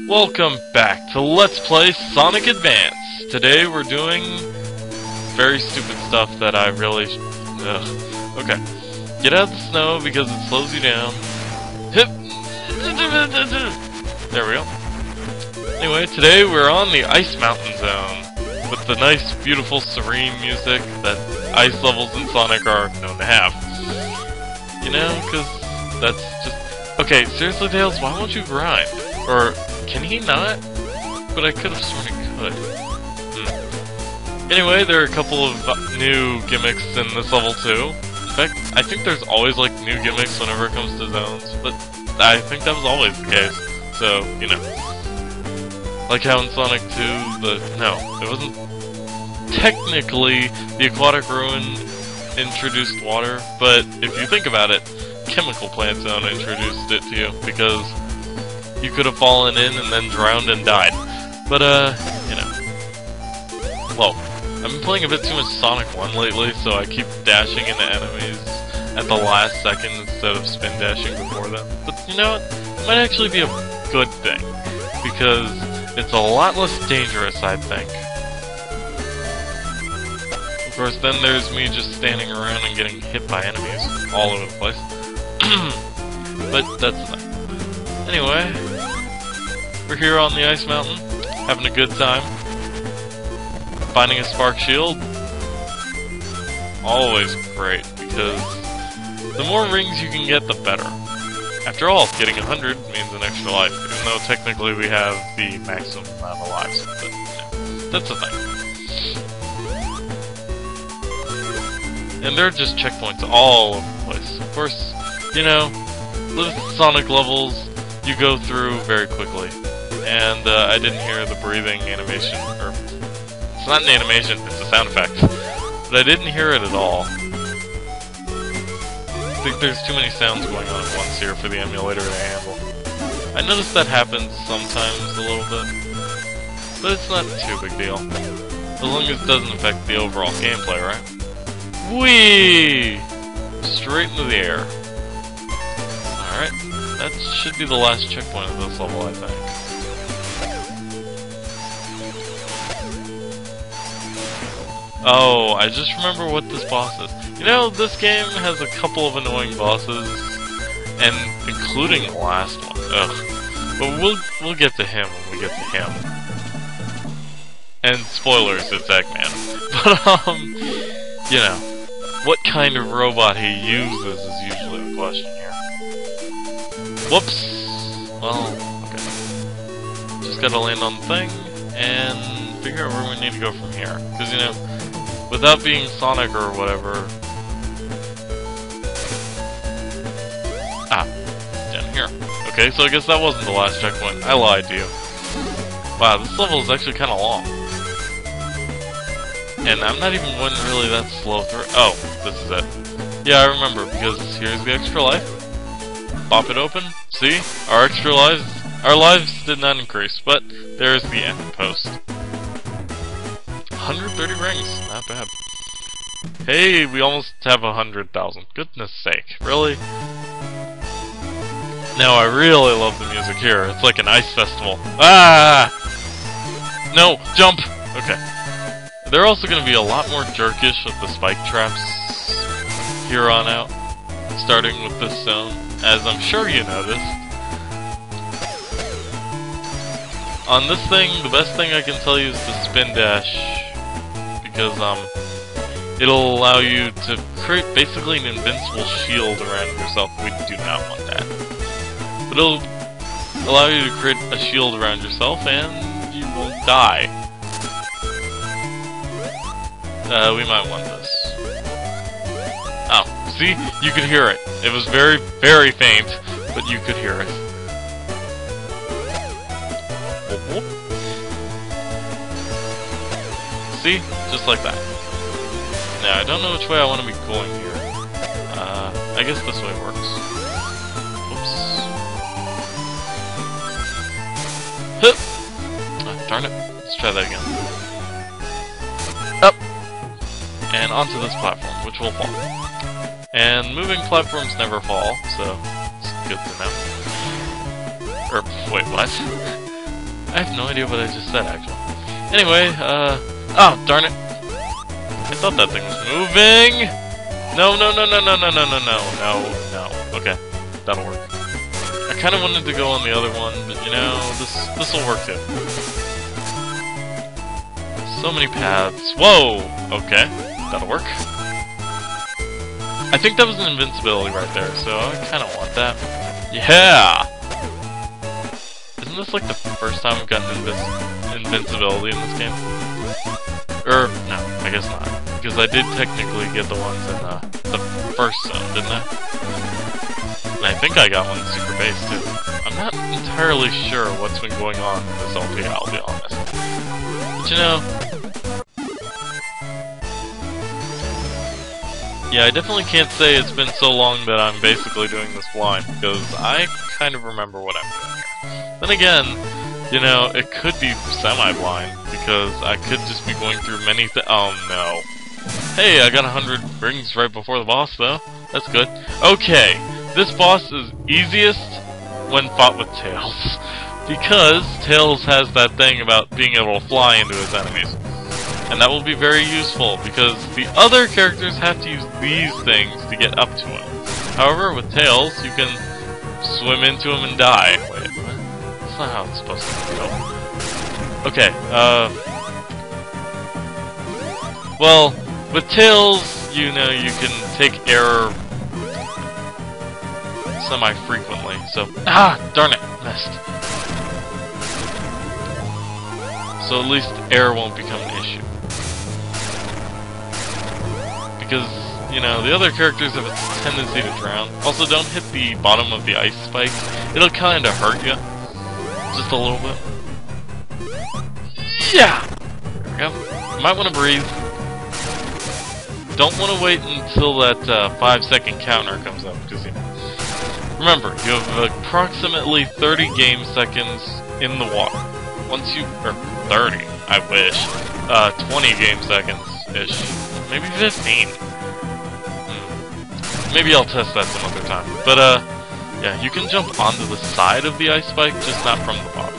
Welcome back to Let's Play Sonic Advance. Today we're doing very stupid stuff that I really... Okay. Get out of the snow because it slows you down. Hip! There we go. Anyway, today we're on the Ice Mountain Zone with the nice, beautiful, serene music that ice levels in Sonic are known to have. You know, because that's just... Okay, seriously, Tails, why won't you grind? Or, can he not? But I could have sworn he could. Anyway, there are a couple of new gimmicks in this level too. In fact, I think there's always like new gimmicks whenever it comes to zones, but I think that was always the case. So, you know. Like how in Sonic 2, no, it wasn't technically the Aquatic Ruin introduced water, but if you think about it, Chemical Plant Zone introduced it to you, because you could have fallen in and then drowned and died. But, you know. Well, I've been playing a bit too much Sonic 1 lately, so I keep dashing into enemies at the last second instead of spin dashing before them. But, you know what? It might actually be a good thing, because it's a lot less dangerous, I think. Of course, then there's me just standing around and getting hit by enemies all over the place. But that's the thing. Anyway, we're here on the Ice Mountain, having a good time. Finding a Spark Shield, always great, because the more rings you can get, the better. After all, getting 100 means an extra life, even though technically we have the maximum amount of lives. But, you know, that's the thing. And there are just checkpoints all over the place. Of course, you know, the Sonic levels you go through very quickly. And I didn't hear the breathing animation, or it's not an animation, it's a sound effect. But I didn't hear it at all. I think there's too many sounds going on at once here for the emulator to handle. I noticed that happens sometimes a little bit, but it's not too big deal. As long as it doesn't affect the overall gameplay, right? Whee! Straight into the air. Alright, that should be the last checkpoint of this level, I think. Oh, I just remember what this boss is. You know, this game has a couple of annoying bosses, and including the last one. Ugh. But we'll get to him when we get to him. And spoilers, it's Eggman. But you know, what kind of robot he uses is usually the question here. Whoops. Well, okay. Just gotta land on the thing and figure out where we need to go from here. Because, you know, without being Sonic or whatever... Ah, down here. Okay, so I guess that wasn't the last checkpoint. I lied to you. Wow, this level is actually kind of long. And I'm not even going really that slow through... Oh, this is it. Yeah, I remember, because here's the extra life. Pop it open. See? Our extra lives... Our lives did not increase, but there's the end post. 130 rings, not bad. Hey, we almost have 100,000. Goodness sake, really? Now I really love the music here. It's like an ice festival. Ah! No, jump! Okay. There are also going to be a lot more jerkish with the spike traps here on out, starting with this zone, as I'm sure you noticed. On this thing, the best thing I can tell you is the spin dash, because it'll allow you to create basically an invincible shield around yourself. We do not want that. But it'll allow you to create a shield around yourself and you won't die. We might want this. Oh, see? You could hear it. It was very, very faint, but you could hear it. Whoop, whoop. See? Just like that. Now, I don't know which way I want to be going here. I guess this way works. Oops. Hup! Oh, darn it. Let's try that again. Up! And onto this platform, which will fall. And moving platforms never fall, so it's good to know. Wait, what? I have no idea what I just said, actually. Anyway, oh, darn it. I thought that thing was moving! No, no, no, no, no, no, no, no, no, no, no. Okay, that'll work. I kind of wanted to go on the other one, but you know, this will work too. So many paths. Whoa! Okay, that'll work. I think that was an invincibility right there, so I kind of want that. Yeah! Isn't this like the first time we've gotten invincibility in this game? Or, no, I guess not. Because I did technically get the ones in the first zone, didn't I? And I think I got one in Super Base too. I'm not entirely sure what's been going on in this LP, I'll be honest. But you know... Yeah, I definitely can't say it's been so long that I'm basically doing this blind, because I kind of remember what I'm doing here. Then again, you know, it could be semi-blind, because I could just be going through many oh no. Hey, I got 100 rings right before the boss, though. That's good. Okay, this boss is easiest when fought with Tails. Because Tails has that thing about being able to fly into his enemies. And that will be very useful, because the other characters have to use these things to get up to him. However, with Tails, you can swim into him and die. Wait, what? That's not how it's supposed to go. Okay, well, with Tails, you know, you can take air semi-frequently, so... Ah! Darn it! Missed. So at least air won't become an issue. Because, you know, the other characters have a tendency to drown. Also, don't hit the bottom of the ice spike. It'll kinda hurt you. Just a little bit. Yeah! There we go. You might want to breathe. Don't want to wait until that 5-second counter comes up, because remember, you have approximately 30 game seconds in the water. Once you... or 30, I wish. 20 game seconds-ish. Maybe 15. Maybe I'll test that some other time. But, yeah, you can jump onto the side of the ice spike, just not from the bottom.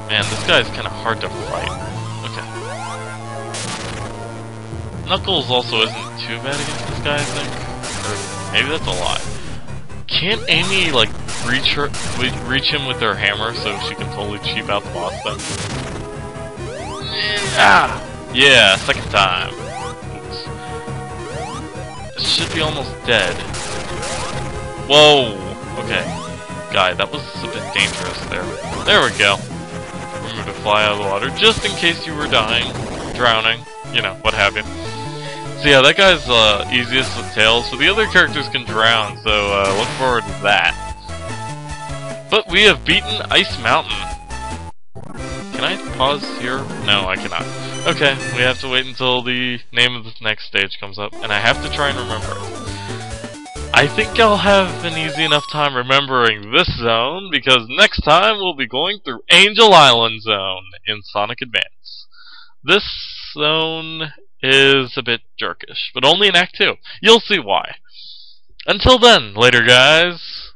Man, this guy is kind of hard to fight. Okay. Knuckles also isn't too bad against this guy, I think. Or maybe that's a lie. Can't Amy, like, reach him with her hammer so she can totally cheap out the boss then? Ah! Yeah, second time. Oops. This should be almost dead. Whoa! Okay. Guy, that was a bit dangerous there. There we go. Remember to fly out of the water, just in case you were dying, drowning, you know, what have you. So yeah, that guy's easiest with Tails, so the other characters can drown, so look forward to that. But we have beaten Ice Mountain. Can I pause here? No, I cannot. Okay, we have to wait until the name of the next stage comes up, and I have to try and remember it. I think I'll have an easy enough time remembering this zone, because next time we'll be going through Angel Island Zone in Sonic Advance. This zone is a bit jerkish, but only in Act 2. You'll see why. Until then, later guys.